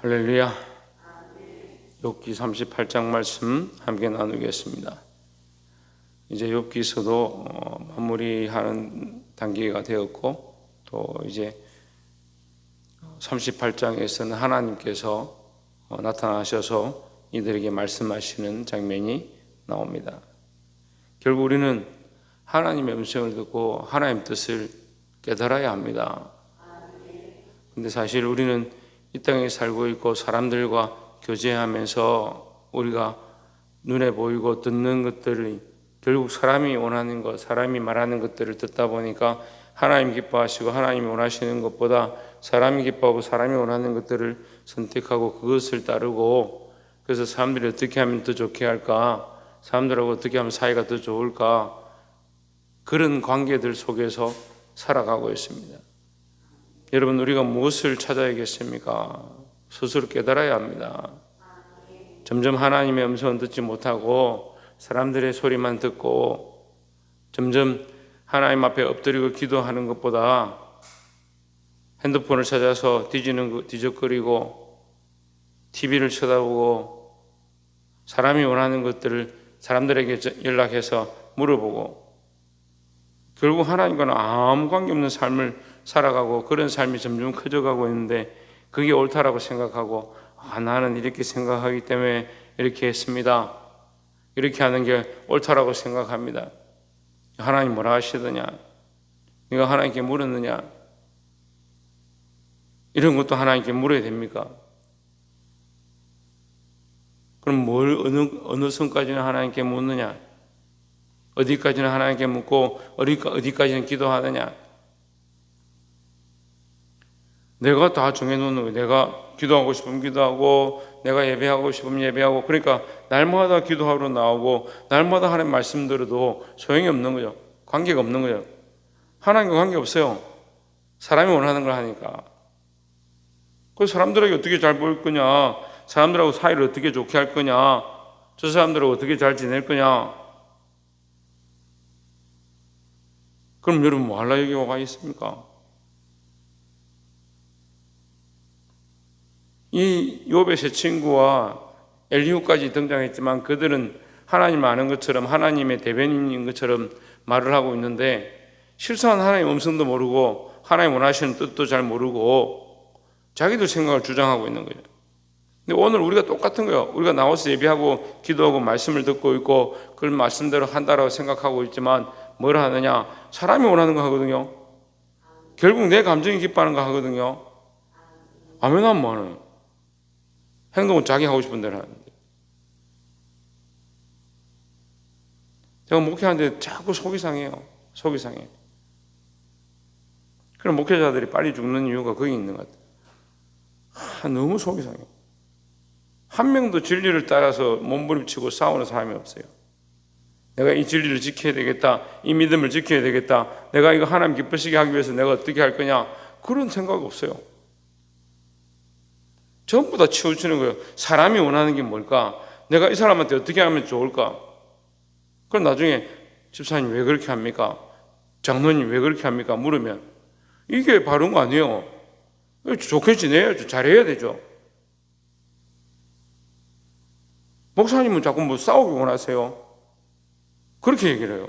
할렐루야. 욥기 38장 말씀 함께 나누겠습니다. 이제 욥기서도 마무리하는 단계가 되었고, 또 이제 38장에서는 하나님께서 나타나셔서 이들에게 말씀하시는 장면이 나옵니다. 결국 우리는 하나님의 음성을 듣고 하나님의 뜻을 깨달아야 합니다. 근데 사실 우리는 이 땅에 살고 있고 사람들과 교제하면서 우리가 눈에 보이고 듣는 것들이 결국 사람이 원하는 것, 사람이 말하는 것들을 듣다 보니까 하나님 기뻐하시고 하나님이 원하시는 것보다 사람이 기뻐하고 사람이 원하는 것들을 선택하고 그것을 따르고, 그래서 사람들이 어떻게 하면 더 좋게 할까, 사람들하고 어떻게 하면 사이가 더 좋을까, 그런 관계들 속에서 살아가고 있습니다. 여러분, 우리가 무엇을 찾아야겠습니까? 스스로 깨달아야 합니다. 점점 하나님의 음성은 듣지 못하고 사람들의 소리만 듣고 점점 하나님 앞에 엎드리고 기도하는 것보다 핸드폰을 찾아서 뒤적거리고 TV를 쳐다보고 사람이 원하는 것들을 사람들에게 연락해서 물어보고 결국 하나님과는 아무 관계없는 삶을 살아가고 그런 삶이 점점 커져가고 있는데, 그게 옳다라고 생각하고 나는 이렇게 생각하기 때문에 이렇게 했습니다, 이렇게 하는 게 옳다라고 생각합니다. 하나님 뭐라 하시더냐, 네가 하나님께 물었느냐, 이런 것도 하나님께 물어야 됩니까? 그럼 어느 선까지는 하나님께 묻느냐, 어디까지는 하나님께 묻고 어디까지는 기도하느냐. 내가 다 정해놓는 거예요. 내가 기도하고 싶으면 기도하고 내가 예배하고 싶으면 예배하고, 그러니까 날마다 기도하러 나오고 날마다 하나님 말씀 들어도 소용이 없는 거죠. 관계가 없는 거죠. 하나님과 관계 없어요. 사람이 원하는 걸 하니까. 그 사람들에게 어떻게 잘 보일 거냐, 사람들하고 사이를 어떻게 좋게 할 거냐, 저 사람들하고 어떻게 잘 지낼 거냐. 그럼 여러분 뭐 하려고 여기 와 있습니까? 이 욥의 세 친구와 엘리후까지 등장했지만 그들은 하나님을 아는 것처럼 하나님의 대변인인 것처럼 말을 하고 있는데, 실상은 하나님의 음성도 모르고 하나님 원하시는 뜻도 잘 모르고 자기들 생각을 주장하고 있는 거예요. 근데 오늘 우리가 똑같은 거예요. 우리가 나와서 예배하고 기도하고 말씀을 듣고 있고 그런 말씀대로 한다라고 생각하고 있지만 뭘 하느냐, 사람이 원하는 거 하거든요. 결국 내 감정이 기뻐하는 거 하거든요. 아멘 하면 뭐하는, 행동은 자기 하고 싶은 대로 하는데. 제가 목회하는데 자꾸 속이 상해요. 속이 상해. 그럼 목회자들이 빨리 죽는 이유가 거기 있는 것 같아요. 너무 속이 상해요. 한 명도 진리를 따라서 몸부림치고 싸우는 사람이 없어요. 내가 이 진리를 지켜야 되겠다, 이 믿음을 지켜야 되겠다, 내가 이거 하나님 기쁘시게 하기 위해서 내가 어떻게 할 거냐, 그런 생각 없어요. 전부 다 치우치는 거예요. 사람이 원하는 게 뭘까? 내가 이 사람한테 어떻게 하면 좋을까? 그럼 나중에 집사님 왜 그렇게 합니까? 장로님 왜 그렇게 합니까? 물으면 이게 바른 거 아니에요. 좋게 지내야죠. 잘해야 되죠. 목사님은 자꾸 뭐 싸우기 원하세요. 그렇게 얘기를 해요.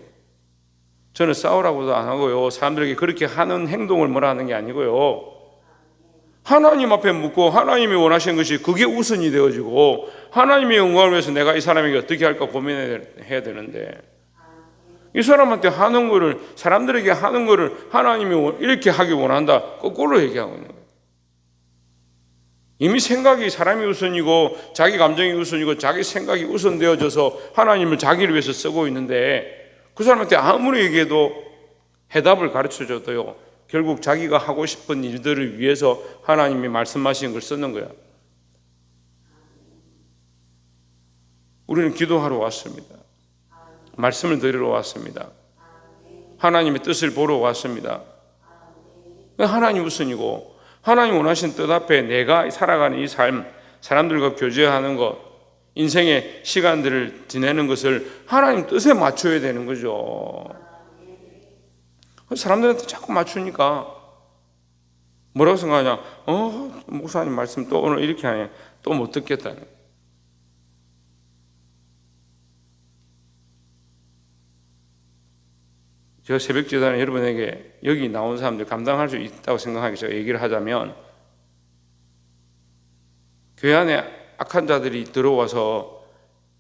저는 싸우라고도 안 하고요, 사람들에게 그렇게 하는 행동을 뭐라 하는 게 아니고요, 하나님 앞에 묻고 하나님이 원하시는 것이 그게 우선이 되어지고 하나님의 영광을 위해서 내가 이 사람에게 어떻게 할까 고민해야 되는데, 이 사람한테 하는 거를, 사람들에게 하는 거를 하나님이 이렇게 하기 원한다, 거꾸로 얘기하고 있는 거예요. 이미 생각이 사람이 우선이고 자기 감정이 우선이고 자기 생각이 우선되어져서 하나님을 자기를 위해서 쓰고 있는데, 그 사람한테 아무리 얘기해도 해답을 가르쳐줘도요, 결국 자기가 하고 싶은 일들을 위해서 하나님이 말씀하신 걸 쓰는 거야. 우리는 기도하러 왔습니다. 말씀을 들으러 왔습니다. 하나님의 뜻을 보러 왔습니다. 하나님 우선이고 하나님 원하신 뜻 앞에 내가 살아가는 이 삶, 사람들과 교제하는 것, 인생의 시간들을 지내는 것을 하나님 뜻에 맞춰야 되는 거죠. 사람들한테 자꾸 맞추니까 뭐라고 생각하냐? 목사님 말씀 또 오늘 이렇게 하네. 또 못 듣겠다. 제가 새벽기도에 여러분에게 여기 나온 사람들 감당할 수 있다고 생각하기 제가 얘기를 하자면, 교회 안에 악한 자들이 들어와서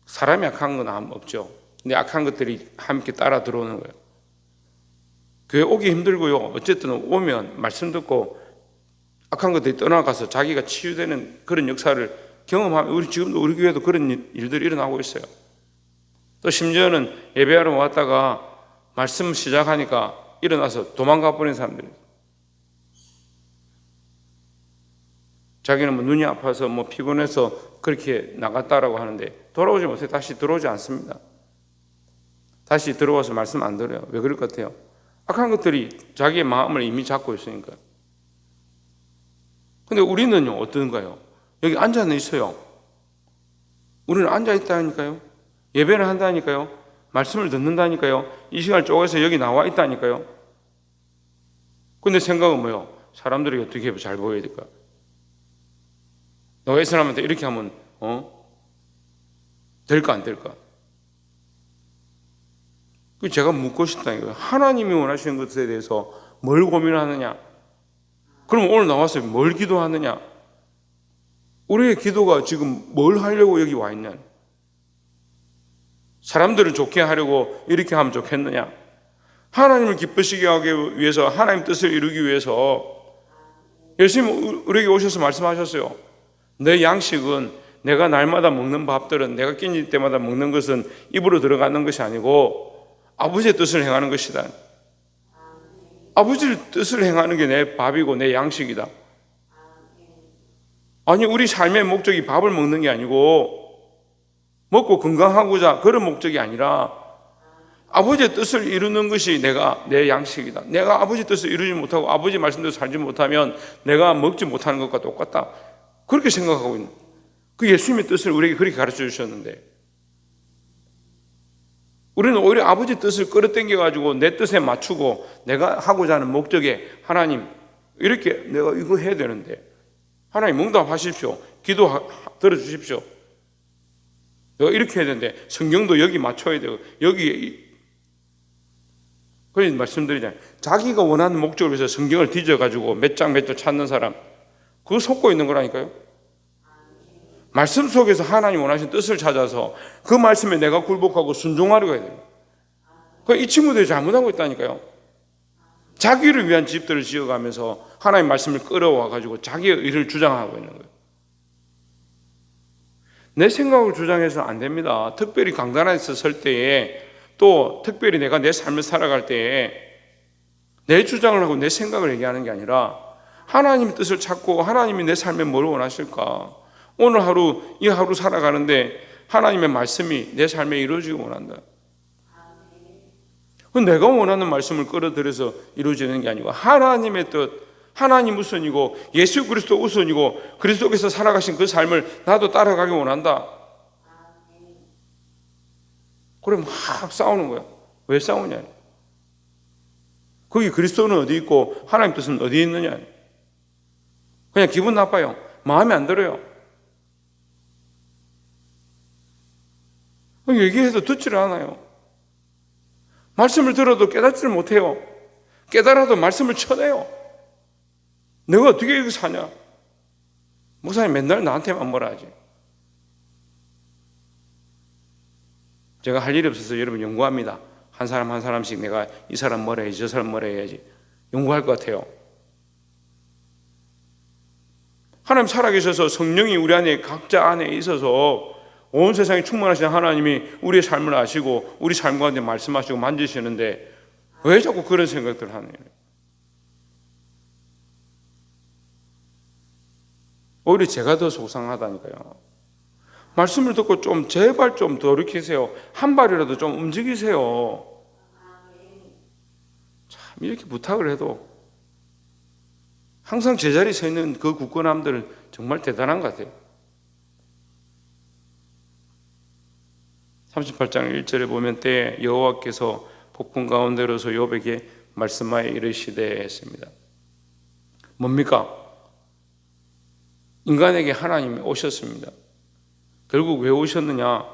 사람이 악한 건 없죠. 근데 악한 것들이 함께 따라 들어오는 거예요. 교회 오기 힘들고요. 어쨌든 오면 말씀 듣고 악한 것들이 떠나가서 자기가 치유되는 그런 역사를 경험하면, 우리 지금도 우리 교회도 그런 일들이 일어나고 있어요. 또 심지어는 예배하러 왔다가 말씀 시작하니까 일어나서 도망가 버린 사람들이, 자기는 뭐 눈이 아파서 뭐 피곤해서 그렇게 나갔다라고 하는데 돌아오지 못해 다시 들어오지 않습니다. 다시 들어와서 말씀 안 들어요. 왜 그럴 것 같아요? 악한 것들이 자기의 마음을 이미 잡고 있으니까. 근데 우리는요, 어떤가요? 여기 앉아 있어요. 우리는 앉아 있다니까요. 예배를 한다니까요. 말씀을 듣는다니까요. 이 시간을 쪼개서 여기 나와 있다니까요. 근데 생각은 뭐예요? 사람들이 어떻게 잘 보여야 될까? 너가 이 사람한테 이렇게 하면 될까 안 될까? 제가 묻고 싶다니까요. 하나님이 원하시는 것에 대해서 뭘 고민하느냐? 그럼 오늘 나와서 뭘 기도하느냐? 우리의 기도가 지금 뭘 하려고 여기 와 있냐? 사람들을 좋게 하려고 이렇게 하면 좋겠느냐? 하나님을 기쁘시게 하기 위해서, 하나님 뜻을 이루기 위해서 열심히 우리에게 오셔서 말씀하셨어요. 내 양식은, 내가 날마다 먹는 밥들은, 내가 끼니 때마다 먹는 것은 입으로 들어가는 것이 아니고 아버지의 뜻을 행하는 것이다. 아버지의 뜻을 행하는 게 내 밥이고 내 양식이다. 아니, 우리 삶의 목적이 밥을 먹는 게 아니고 먹고 건강하고자 그런 목적이 아니라 아버지의 뜻을 이루는 것이 내 양식이다. 내가 아버지 뜻을 이루지 못하고 아버지 말씀대로 살지 못하면 내가 먹지 못하는 것과 똑같다. 그렇게 생각하고 있는, 그 예수님의 뜻을 우리에게 그렇게 가르쳐 주셨는데, 우리는 오히려 아버지 뜻을 끌어당겨가지고 내 뜻에 맞추고 내가 하고자 하는 목적에, 하나님 이렇게 내가 이거 해야 되는데 하나님 응답하십시오. 기도 들어주십시오. 내가 이렇게 해야 되는데 성경도 여기 맞춰야 되고 여기, 그래서 말씀드리잖아요. 자기가 원하는 목적을 위해서 성경을 뒤져가지고 몇 장 찾는 사람, 그거 속고 있는 거라니까요. 말씀 속에서 하나님 원하신 뜻을 찾아서 그 말씀에 내가 굴복하고 순종하려고 해야 돼요. 이 친구들이 잘못하고 있다니까요. 자기를 위한 집들을 지어가면서 하나님 말씀을 끌어와가지고 자기의 의를 주장하고 있는 거예요. 내 생각을 주장해서 안 됩니다. 특별히 강단에서 설 때에, 또 특별히 내가 내 삶을 살아갈 때에 내 주장을 하고 내 생각을 얘기하는 게 아니라 하나님의 뜻을 찾고 하나님이 내 삶에 뭘 원하실까? 오늘 하루, 이 하루 살아가는데 하나님의 말씀이 내 삶에 이루어지기 원한다. 내가 원하는 말씀을 끌어들여서 이루어지는 게 아니고 하나님의 뜻, 하나님 우선이고 예수 그리스도 우선이고 그리스도께서 살아가신 그 삶을 나도 따라가기 원한다. 그래 막 싸우는 거야. 왜 싸우냐? 거기 그리스도는 어디 있고 하나님 뜻은 어디 있느냐? 그냥 기분 나빠요. 마음에 안 들어요. 얘기해도 듣지를 않아요. 말씀을 들어도 깨닫지를 못해요. 깨달아도 말씀을 쳐내요. 내가 어떻게 이렇게 사냐? 목사님 맨날 나한테만 뭐라 하지? 제가 할 일이 없어서 여러분 연구합니다. 한 사람 한 사람씩 내가 이 사람 뭐라 해야지, 저 사람 뭐라 해야지 연구할 것 같아요. 하나님 살아계셔서 성령이 우리 안에 각자 안에 있어서 온 세상에 충만하신 하나님이 우리의 삶을 아시고 우리 삶 가운데 말씀하시고 만지시는데 왜 자꾸 그런 생각들을 하느냐? 오히려 제가 더 속상하다니까요. 말씀을 듣고 좀 제발 좀 돌이키세요. 한 발이라도 좀 움직이세요. 참 이렇게 부탁을 해도 항상 제자리에 서 있는 그 굳건함들은 정말 대단한 것 같아요. 38장 1절에 보면 때 여호와께서 폭풍 가운데로서 욥에게 말씀하여 이르시되 했습니다. 뭡니까? 인간에게 하나님이 오셨습니다. 결국 왜 오셨느냐?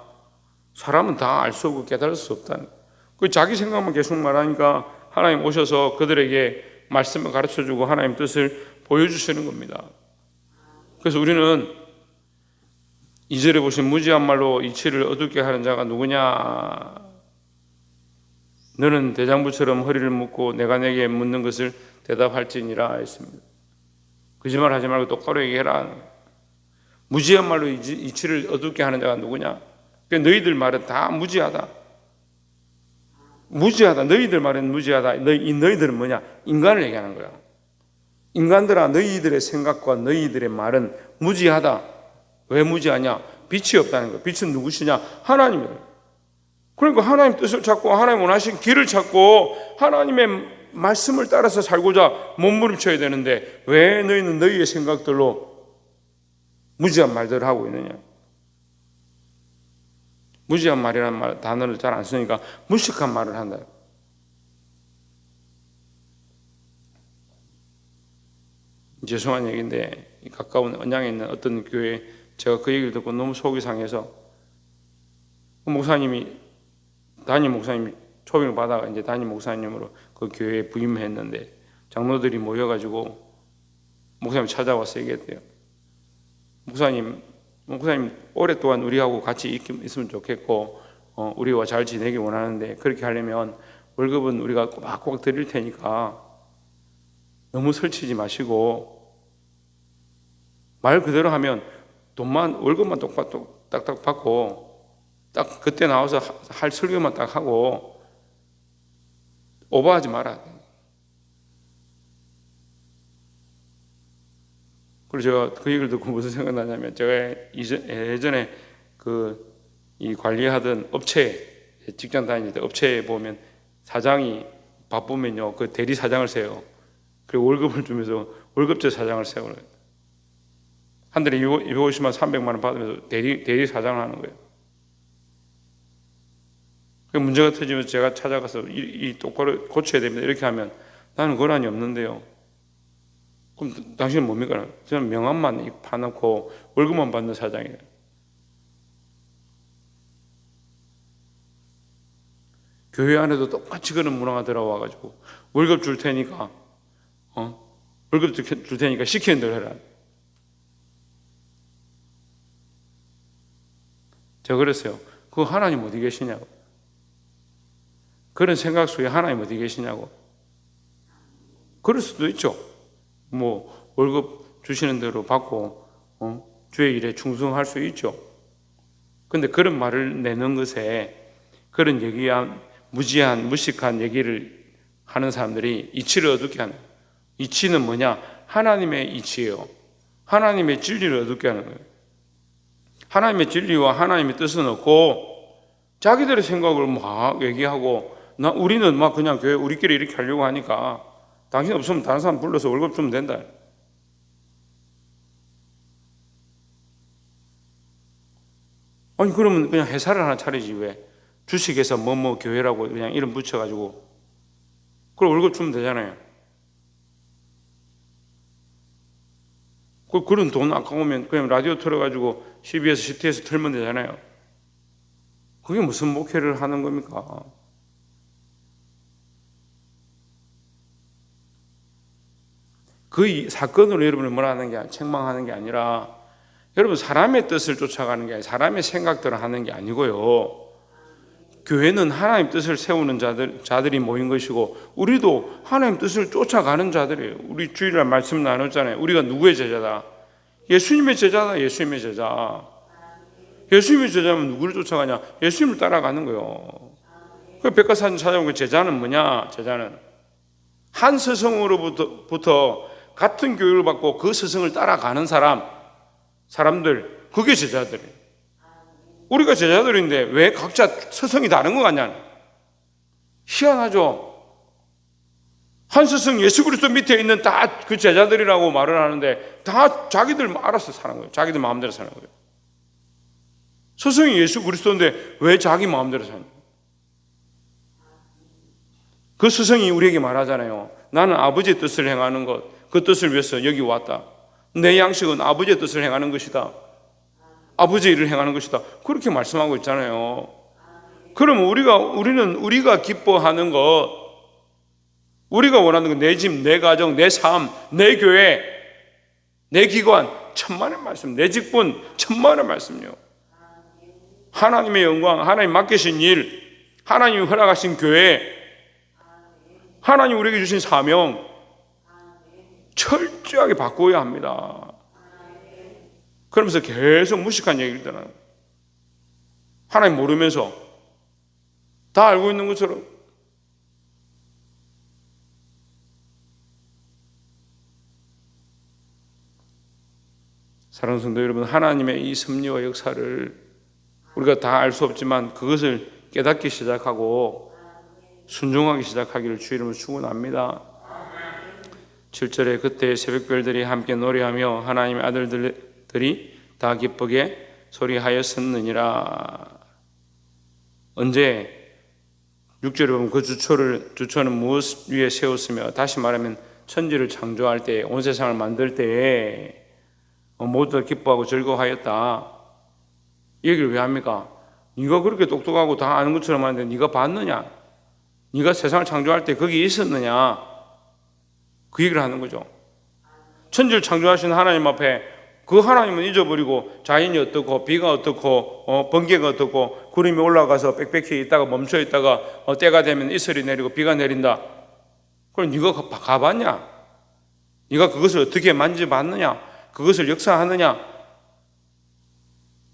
사람은 다 알 수 없고 깨달을 수 없다는 거예요. 그 자기 생각만 계속 말하니까 하나님 오셔서 그들에게 말씀을 가르쳐주고 하나님 뜻을 보여주시는 겁니다. 그래서 우리는 2절에 보신 무지한 말로 이치를 어둡게 하는 자가 누구냐? 너는 대장부처럼 허리를 묶고 내가 내게 묻는 것을 대답할지니라 했습니다. 거짓말하지 말고 똑바로 얘기해라. 무지한 말로 이치를 어둡게 하는 자가 누구냐? 그러니까 너희들 말은 다 무지하다. 무지하다. 너희들 말은 무지하다. 너희들은 뭐냐? 인간을 얘기하는 거야. 인간들아, 너희들의 생각과 너희들의 말은 무지하다. 왜 무지하냐? 빛이 없다는 거야. 빛은 누구시냐? 하나님이다. 그러니까 하나님 뜻을 찾고 하나님 원하신 길을 찾고 하나님의 말씀을 따라서 살고자 몸부림쳐야 되는데 왜 너희는 너희의 생각들로 무지한 말들을 하고 있느냐? 무지한 말이라는 단어를 잘 안 쓰니까 무식한 말을 한다. 죄송한 얘기인데 가까운 언양에 있는 어떤 교회 제가 그 얘기를 듣고 너무 속이 상해서 담임 목사님이 초빙을 받아가 이제 담임 목사님으로 그 교회에 부임했는데 장로들이 모여가지고 목사님 찾아와서 얘기했대요. 목사님 오랫동안 우리하고 같이 있으면 좋겠고 우리와 잘 지내기 원하는데 그렇게 하려면 월급은 우리가 꼬박꼬박 드릴 테니까 너무 설치지 마시고 말 그대로 하면 월급만 딱딱 받고 딱 그때 나와서 할 설교만 딱 하고 오버하지 마라. 그리고 제가 그 얘기를 듣고 무슨 생각나냐면 제가 예전에 이 관리하던 업체 직장 다닐 때 업체에 보면 사장이 바쁘면요 그 대리 사장을 세요. 그리고 월급을 주면서 월급제 사장을 세워요. 한 달에 250만 300만 원 받으면서 대리 사장을 하는 거예요. 그 문제가 터지면서 제가 찾아가서 이 똑바로 고쳐야 됩니다. 이렇게 하면 나는 권한이 없는데요. 그럼 당신은 뭡니까? 저는 명함만 파놓고 월급만 받는 사장이에요. 교회 안에도 똑같이 그런 문화가 들어와가지고 월급 줄 테니까 월급 줄 테니까 시키는 대로 해라. 제가 그랬어요. 그거 하나님 어디 계시냐고. 그런 생각 속에 하나님 어디 계시냐고. 그럴 수도 있죠. 월급 주시는 대로 받고 주의 일에 충성할 수 있죠. 근데 그런 말을 내는 것에 그런 얘기한 무지한 무식한 얘기를 하는 사람들이 이치를 어둡게 하는 거예요. 이치는 뭐냐? 하나님의 이치예요. 하나님의 진리를 어둡게 하는 거예요. 하나님의 진리와 하나님의 뜻은 없고 자기들의 생각을 막 얘기하고 우리는 막 그냥 교회 우리끼리 이렇게 하려고 하니까 당신 없으면 다른 사람 불러서 월급 주면 된다. 아니 그러면 그냥 회사를 하나 차리지 왜? 주식회사 뭐뭐 교회라고 그냥 이름 붙여가지고 그럼 월급 주면 되잖아요. 그런 돈 아까우면 그냥 라디오 틀어가지고 CBS, CT에서 틀면 되잖아요. 그게 무슨 목회를 하는 겁니까? 그 사건으로 여러분을 뭐라 하는 게 책망하는 게 아니라 여러분 사람의 뜻을 쫓아가는 게 아니라 사람의 생각들을 하는 게 아니고요. 교회는 하나님 뜻을 세우는 자들이 모인 것이고 우리도 하나님 뜻을 쫓아가는 자들이에요. 우리 주일날 말씀 나눴잖아요. 우리가 누구의 제자다? 예수님의 제자다. 예수님의 제자. 예수님의 제자면 누구를 쫓아가냐? 예수님을 따라가는 거예요. 그 백과사전 찾아보면 제자는 뭐냐? 제자는 한 스승으로부터 같은 교육을 받고 그 스승을 따라가는 사람들 그게 제자들이에요. 우리가 제자들인데 왜 각자 스승이 다른 것 같냐? 희한하죠. 한 스승 예수 그리스도 밑에 있는 다 그 제자들이라고 말을 하는데 다 자기들 알아서 사는 거예요. 자기들 마음대로 사는 거예요. 스승이 예수 그리스도인데 왜 자기 마음대로 사는 거예요? 그 스승이 우리에게 말하잖아요. 나는 아버지의 뜻을 행하는 것 그 뜻을 위해서 여기 왔다. 내 양식은 아버지의 뜻을 행하는 것이다. 아버지의 일을 행하는 것이다. 그렇게 말씀하고 있잖아요. 그러면 우리는 우리가 기뻐하는 것, 우리가 원하는 것, 내 집, 내 가정, 내 삶, 내 교회, 내 기관, 천만의 말씀, 내 직분, 천만의 말씀요. 하나님의 영광, 하나님 맡기신 일, 하나님이 허락하신 교회, 하나님 우리에게 주신 사명, 철저하게 바꾸어야 합니다. 그러면서 계속 무식한 얘기를 떠나는 거예요. 하나님 모르면서 다 알고 있는 것처럼. 사랑하는 성도 여러분, 하나님의 이 섭리와 역사를 우리가 다 알 수 없지만 그것을 깨닫기 시작하고 순종하기 시작하기를 주 이름으로 축원합니다. 7절에 그때 새벽별들이 함께 노래하며 하나님의 아들들이 다 기쁘게 소리하였었느니라. 언제 6절에 보면 그 주초는 무엇 위에 세웠으며, 다시 말하면 천지를 창조할 때, 온 세상을 만들 때에 모두 기뻐하고 즐거워하였다. 이 얘기를 왜 합니까? 네가 그렇게 똑똑하고 다 아는 것처럼 하는데 네가 봤느냐? 네가 세상을 창조할 때 거기 있었느냐? 그 얘기를 하는 거죠. 천지를 창조하신 하나님 앞에 그 하나님은 잊어버리고 자연이 어떻고 비가 어떻고 번개가 어떻고 구름이 올라가서 빽빽히 있다가 멈춰 있다가 때가 되면 이슬이 내리고 비가 내린다. 그럼 네가 가봤냐? 네가 그것을 어떻게 만져봤느냐? 그것을 역사하느냐?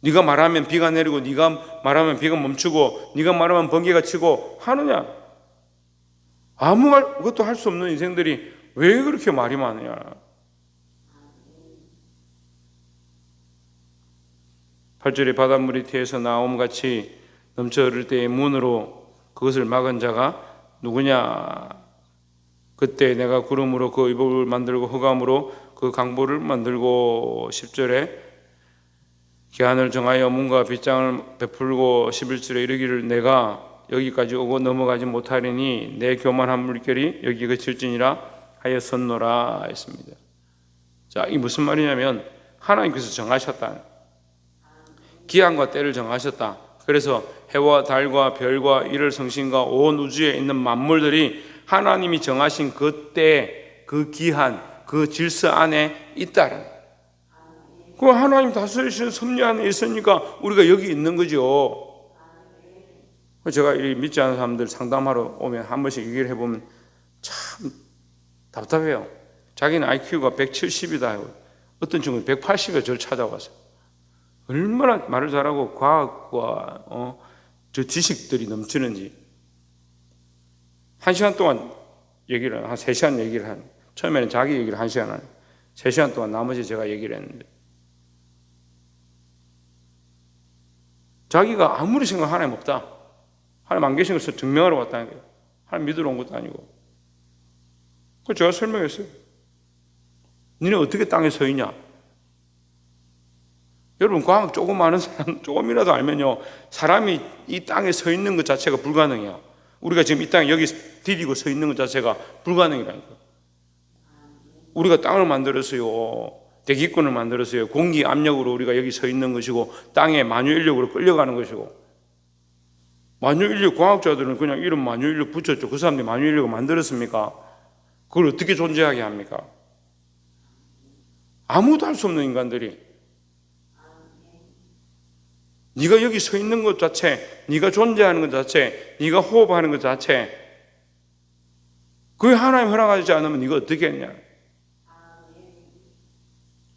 네가 말하면 비가 내리고 네가 말하면 비가 멈추고 네가 말하면 번개가 치고 하느냐? 아무것도 할 수 없는 인생들이 왜 그렇게 말이 많으냐? 팔절에 바닷물이 태에서 나옴같이 넘쳐 흐를 때의 문으로 그것을 막은 자가 누구냐? 그때 내가 구름으로 그 이복을 만들고 흑암으로 그 강보를 만들고. 10절에 기한을 정하여 문과 빗장을 베풀고 11절에 이르기를 내가 여기까지 오고 넘어가지 못하리니 내 교만한 물결이 여기 그칠지니라 하였었노라 했습니다. 자, 이게 무슨 말이냐면 하나님께서 정하셨다. 기한과 때를 정하셨다. 그래서 해와 달과 별과 이를 성신과 온 우주에 있는 만물들이 하나님이 정하신 그 때, 그 기한, 그 질서 안에 있다는. 그 하나님 다스리시는 섭리 안에 있으니까 우리가 여기 있는 거죠. 제가 이 믿지 않는 사람들 상담하러 오면 한 번씩 얘기를 해보면 참 답답해요. 자기는 IQ가 170이다. 어떤 친구는 180에 저를 찾아와서 얼마나 말을 잘하고 과학과 저 지식들이 넘치는지. 1시간 동안 얘기를 한 3시간 얘기를 한. 처음에는 자기 얘기를 1시간 하는. 3시간 동안 나머지 제가 얘기를 했는데 자기가 아무리 생각 하나님 없다. 하나님 안 계신 것을 증명하러 왔다는 거예요. 하나님 믿으러 온 것도 아니고. 그래서 제가 설명했어요. 너네 어떻게 땅에 서 있냐? 여러분 과학 조금 아는 사람 조금이라도 알면요, 사람이 이 땅에 서 있는 것 자체가 불가능해요. 우리가 지금 이 땅에 여기 디디고 서 있는 것 자체가 불가능이라는 거예요. 우리가 땅을 만들었어요. 대기권을 만들었어요. 공기 압력으로 우리가 여기 서 있는 것이고 땅에 만유인력으로 끌려가는 것이고. 만유인력 과학자들은 그냥 이름 만유인력 붙였죠. 그 사람들이 만유인력을 만들었습니까? 그걸 어떻게 존재하게 합니까? 아무도 할 수 없는 인간들이. 네가 여기 서 있는 것 자체, 네가 존재하는 것 자체, 네가 호흡하는 것 자체, 그게 하나님 허락하지 않으면 네가 어떻게 했냐?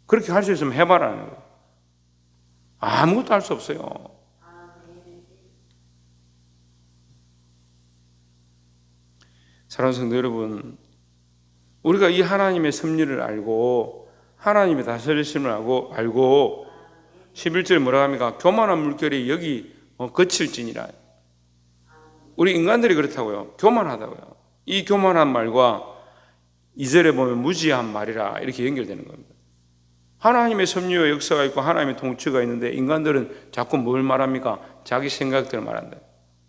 그렇게 할 수 있으면 해봐라는 거예요. 아무것도 할 수 없어요. 사랑하는 성도 여러분, 우리가 이 하나님의 섭리를 알고 하나님의 다스리심을 알고 11절에 뭐라 합니까? 교만한 물결이 여기 거칠지니라. 우리 인간들이 그렇다고요. 교만하다고요. 이 교만한 말과 2절에 보면 무지한 말이라 이렇게 연결되는 겁니다. 하나님의 섭리와 역사가 있고 하나님의 통치가 있는데 인간들은 자꾸 뭘 말합니까? 자기 생각들을 말한다.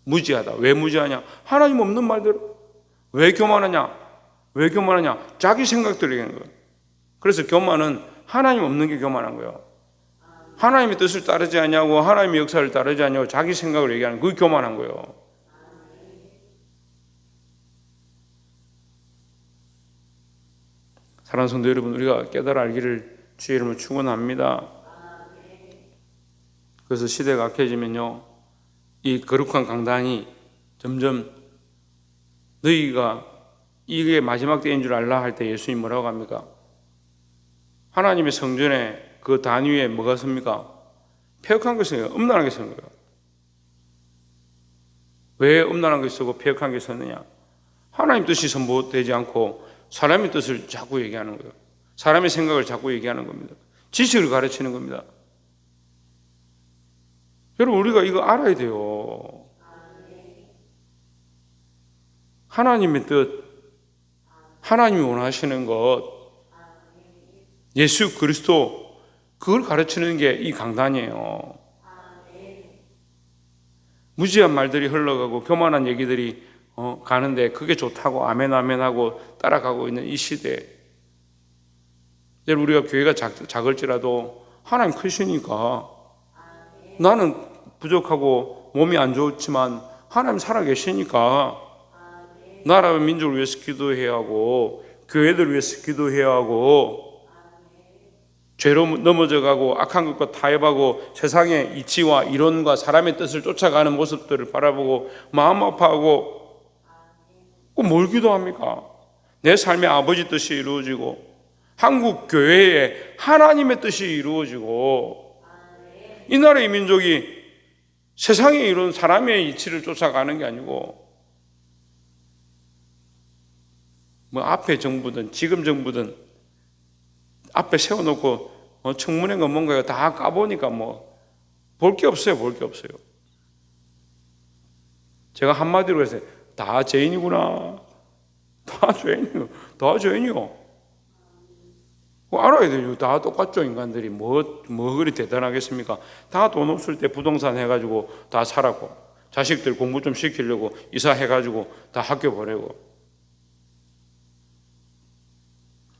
무지하다. 왜 무지하냐? 하나님 없는 말들. 왜 교만하냐? 왜 교만하냐? 자기 생각들을 얘기하는 거예요. 그래서 교만은 하나님 없는 게 교만한 거예요. 하나님의 뜻을 따르지 않냐고, 하나님의 역사를 따르지 않냐고 자기 생각을 얘기하는 그게 교만한 거예요. 사랑하는 성도 여러분, 우리가 깨달아 알기를 주의 이름으로 축원합니다. 그래서 시대가 악해지면요, 이 거룩한 강단이 점점 너희가 이게 마지막 때인 줄 알라 할 때 예수님 뭐라고 합니까? 하나님의 성전에 그 단위에 뭐가 섭니까? 폐역한 게 써요. 음란한 게 쓰는 거예요. 왜 음란한 게 쓰고 폐역한 게 썼느냐? 하나님 뜻이 선포되지 않고 사람의 뜻을 자꾸 얘기하는 거예요. 사람의 생각을 자꾸 얘기하는 겁니다. 지식을 가르치는 겁니다. 여러분, 우리가 이거 알아야 돼요. 하나님의 뜻, 하나님이 원하시는 것, 예수 그리스도, 그걸 가르치는 게 이 강단이에요. 무지한 말들이 흘러가고 교만한 얘기들이 가는데 그게 좋다고 아멘 아멘 하고 따라가고 있는 이 시대에 우리가 교회가 작을지라도 하나님 크시니까, 나는 부족하고 몸이 안 좋지만 하나님 살아계시니까 나라와 민족을 위해서 기도해야 하고 교회들을 위해서 기도해야 하고, 죄로 넘어져가고 악한 것과 타협하고 세상의 이치와 이론과 사람의 뜻을 쫓아가는 모습들을 바라보고 마음 아파하고, 뭘 기도합니까? 내 삶의 아버지 뜻이 이루어지고 한국 교회에 하나님의 뜻이 이루어지고 이 나라의 민족이 세상에 이룬 사람의 이치를 쫓아가는 게 아니고, 앞에 정부든 지금 정부든 앞에 세워놓고 청문회가 뭔가요 다 까보니까 볼 게 없어요. 볼 게 없어요. 제가 한마디로 해서 다 죄인이구나. 다 죄인이요. 다 죄인이요. 알아야 돼요. 다 똑같죠. 인간들이 뭐 그리 대단하겠습니까? 다 돈 없을 때 부동산 해가지고 다 살았고, 자식들 공부 좀 시키려고 이사해가지고 다 학교 보내고,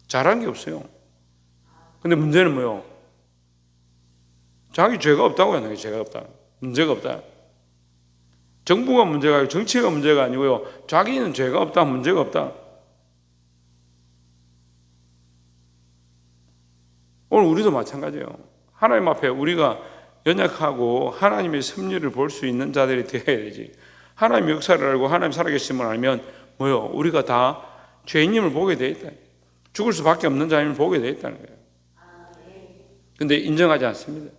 잘한 게 없어요. 근데 문제는 뭐요? 자기 죄가 없다고 하는 게 죄가 없다. 문제가 없다. 정부가 문제가 아니고 정치가 문제가 아니고요. 자기는 죄가 없다. 문제가 없다. 오늘 우리도 마찬가지예요. 하나님 앞에 우리가 연약하고 하나님의 섭리를 볼 수 있는 자들이 되어야 되지. 하나님의 역사를 알고 하나님 살아계심을 알면 우리가 다 죄인임을 보게 돼 있다. 죽을 수밖에 없는 자임을 보게 돼 있다는 거예요. 근데 인정하지 않습니다.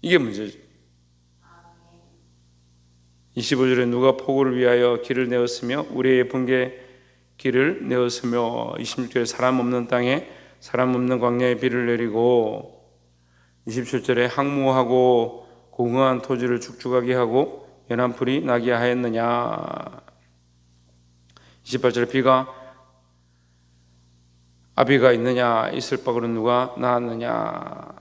이게 문제죠. 25절에 누가 포구를 위하여 길을 내었으며 우리의 번개 길을 내었으며, 26절에 사람 없는 땅에 사람 없는 광야에 비를 내리고, 27절에 항무하고 공허한 토지를 죽죽하게 하고 연한 풀이 나게 하였느냐. 28절에 비가 아비가 있느냐, 있을 바그로 누가 낳았느냐.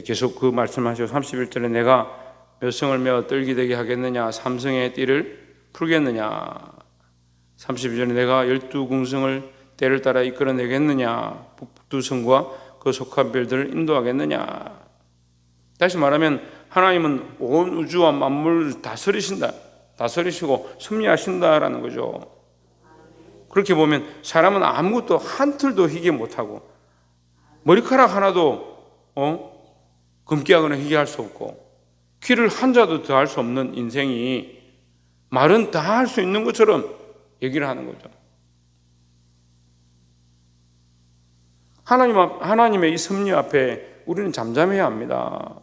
계속 그 말씀하시고 31절에 내가 몇 성을 메어 떨기 되게 하겠느냐, 삼성의 띠를 풀겠느냐. 32절에 내가 12궁성을 때를 따라 이끌어내겠느냐, 북두 성과 그 속한 별들을 인도하겠느냐. 다시 말하면 하나님은 온 우주와 만물을 다스리시고 섭리하신다라는 거죠. 그렇게 보면 사람은 아무것도 한 틀도 희게 못하고 머리카락 하나도 금기하거나 희게 할 수 없고 귀를 한 자도 더 할 수 없는 인생이 말은 다 할 수 있는 것처럼 얘기를 하는 거죠. 하나님의 이 섭리 앞에 우리는 잠잠해야 합니다.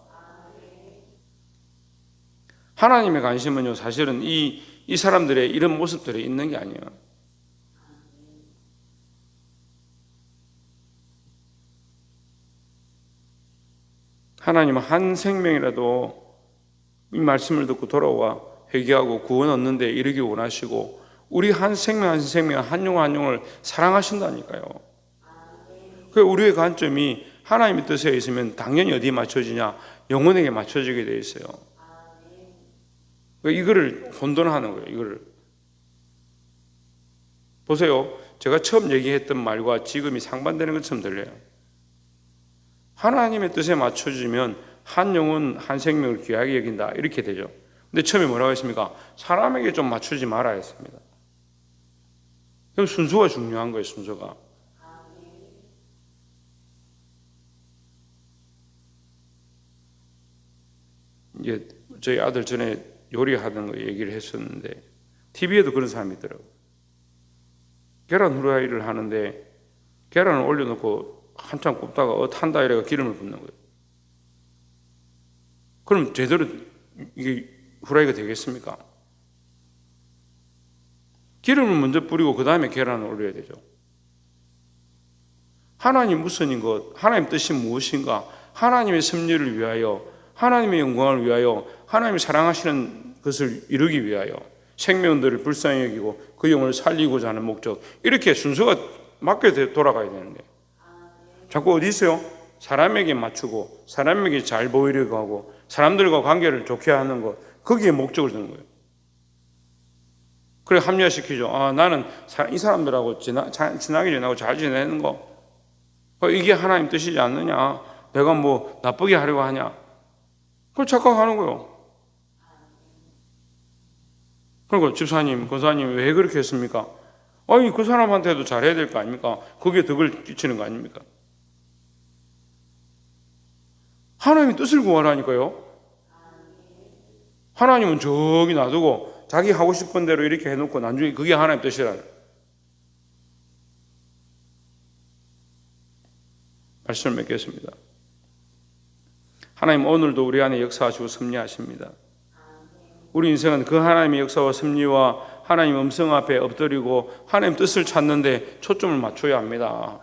하나님의 관심은요, 사실은 이 사람들의 이런 모습들에 있는 게 아니에요. 하나님은 한 생명이라도 이 말씀을 듣고 돌아와 회개하고 구원 얻는 데 이르기 원하시고, 우리 한 생명 한 생명 한 영 한 영을 사랑하신다니까요. 그 우리의 관점이 하나님의 뜻에 있으면 당연히 어디에 맞춰지냐? 영혼에게 맞춰지게 돼 있어요. 이거를 혼돈하는 거예요. 이거를 보세요. 제가 처음 얘기했던 말과 지금이 상반되는 것처럼 들려요. 하나님의 뜻에 맞춰주면 한 영혼 한 생명을 귀하게 여긴다 이렇게 되죠. 근데 처음에 뭐라고 했습니까? 사람에게 좀 맞추지 말아야 했습니다. 그럼 순서가 중요한 거예요. 순서가. 이제 저희 아들 전에 요리하던 거 얘기를 했었는데 TV에도 그런 사람이 있더라고요. 계란 후라이를 하는데 계란을 올려놓고 한참 굽다가 탄다 이래가 기름을 붓는 거예요. 그럼 제대로 이게 후라이가 되겠습니까? 기름을 먼저 뿌리고 그 다음에 계란을 올려야 되죠. 하나님 무슨인 것, 하나님 뜻이 무엇인가, 하나님의 섭리를 위하여, 하나님의 영광을 위하여, 하나님이 사랑하시는 것을 이루기 위하여 생명들을 불쌍히 여기고 그 영혼을 살리고자 하는 목적, 이렇게 순서가 맞게 돌아가야 되는 거예요. 자꾸 어디 있어요? 사람에게 맞추고 사람에게 잘 보이려고 하고 사람들과 관계를 좋게 하는 것, 거기에 목적을 두는 거예요. 그래 합리화시키죠. 나는 이 사람들하고 친하게 지내고 잘 지내는 거, 이게 하나님 뜻이지 않느냐, 내가 뭐 나쁘게 하려고 하냐, 그걸 착각하는 거예요. 그리고 집사님, 권사님 왜 그렇게 했습니까? 아니 그 사람한테도 잘해야 될 거 아닙니까? 거기에 덕을 끼치는 거 아닙니까? 하나님의 뜻을 구하라니까요. 하나님은 저기 놔두고 자기 하고 싶은 대로 이렇게 해놓고 나중에 그게 하나님의 뜻이라는 말씀을 맺겠습니다. 하나님 오늘도 우리 안에 역사하시고 섭리하십니다. 우리 인생은 그 하나님의 역사와 섭리와 하나님 음성 앞에 엎드리고 하나님 뜻을 찾는데 초점을 맞춰야 합니다.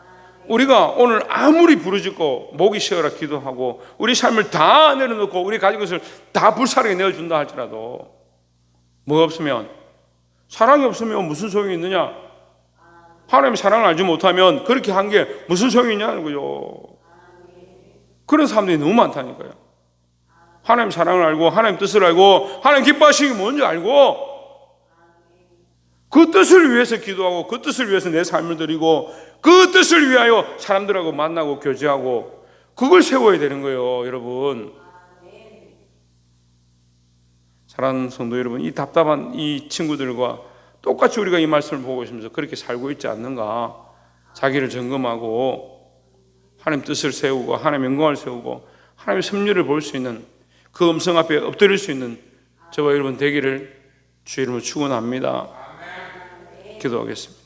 우리가 오늘 아무리 부르짖고 목이 쉬어라 기도하고 우리 삶을 다 내려놓고 우리 가진 것을 다 불사르게 내어준다 할지라도 뭐가 없으면, 사랑이 없으면 무슨 소용이 있느냐? 하나님의 사랑을 알지 못하면 그렇게 한 게 무슨 소용이 있냐는 거죠. 그런 사람들이 너무 많다니까요. 하나님 사랑을 알고 하나님 뜻을 알고 하나님 기뻐하시는 게 뭔지 알고 그 뜻을 위해서 기도하고 그 뜻을 위해서 내 삶을 드리고 그 뜻을 위하여 사람들하고 만나고 교제하고 그걸 세워야 되는 거예요. 여러분, 사랑하는 성도 여러분, 이 답답한 이 친구들과 똑같이 우리가 이 말씀을 보고 있으면서 그렇게 살고 있지 않는가, 자기를 점검하고 하나님 뜻을 세우고 하나님 영광을 세우고 하나님의 섭리를 볼 수 있는, 그 음성 앞에 엎드릴 수 있는 저와 여러분 되기를 주 이름으로 축원합니다. 기도하겠습니다.